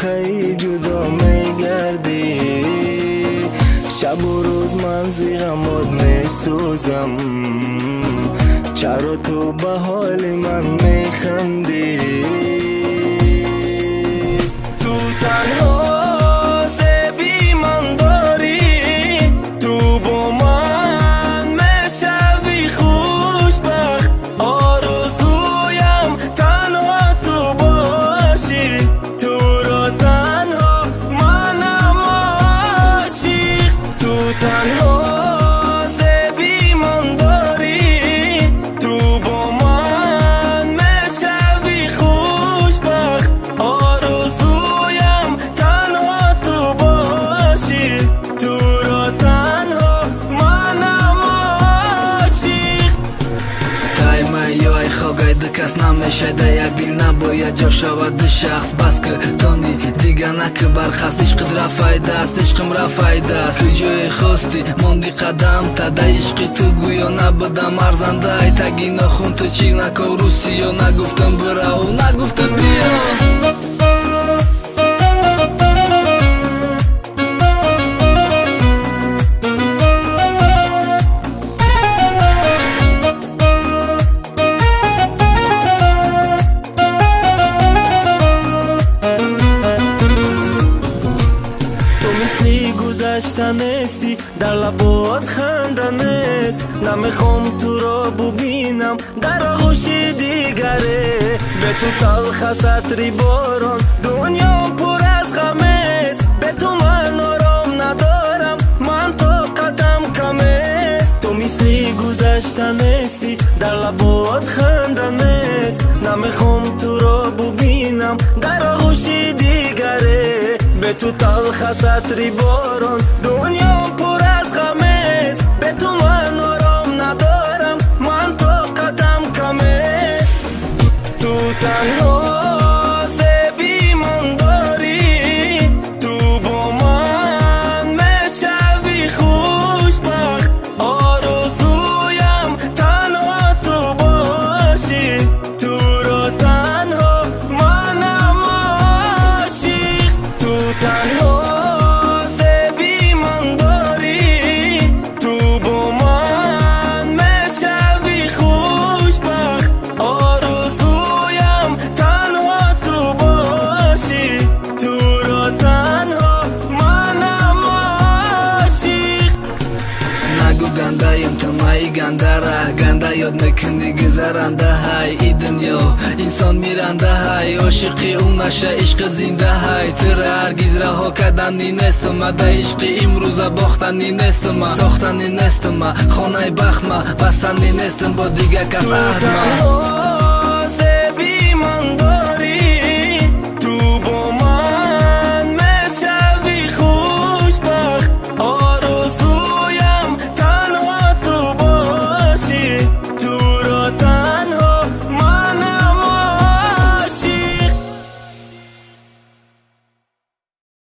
کی جدا میگردی شب و روز من زی غمات میسوزم چرا تو به حال من میخندی تو تنها زیبی من داری تو با من میشوی خوشبخت آرزویم تنها تو باشی تو را تنها منم عاشق تو تنها زیبی من داری تو با من میشوی خوشبخت آرزویم تنها تو باشی تو را تنها منم عاشق тайма ёй хогайда кас намешайда як дил набояд ҷо шавади шахс бас ки тони дига наки бархаст ишқид рафайдаст ишқим рафайдаст ли ҷои хости монди қадам тада ишқи ту гӯё набудам арзанда ай таги нохун ту чӣ наков русиё нагуфтам бирав нагуфтам биё گذشته نیستی در لبات خنده نیست نمیخوام تو را ببینم در آغوش دیگره به تو تلخ است عطر باران دنیا پر از غم است به تو من آرام ندارم من طاقتم کم است تو مثل گذشته نیستی در لبات خنده نیست نمیخوام تو را ببینم در آغوش دیگره به تو تلخ است عطر باران دنیا پر از غم است به تو من آرام ندارم من طاقتم کم است تو تنها زیبی من داری تو با من میشوی خوشبخت آرزویم تنها تو باشی تو را تنها منم عاشق تو تنها زیبی من داری تو با من میشوی خوشبخت آرزویم تنها تو باشی تو را تنها منم عاشق нагу гандаем ту маи гандара ганда ёд мекунӣ гузаранда ҳай и дунё инсон миранда ҳай ошиқи ӯ наша ишқи зинда ҳай тира ҳаргиз раҳо кардани нестума да ишқи имрӯза бохтани нестума сохтани нестума хонаи бахтма бастани нестум бо дига кас аҳдма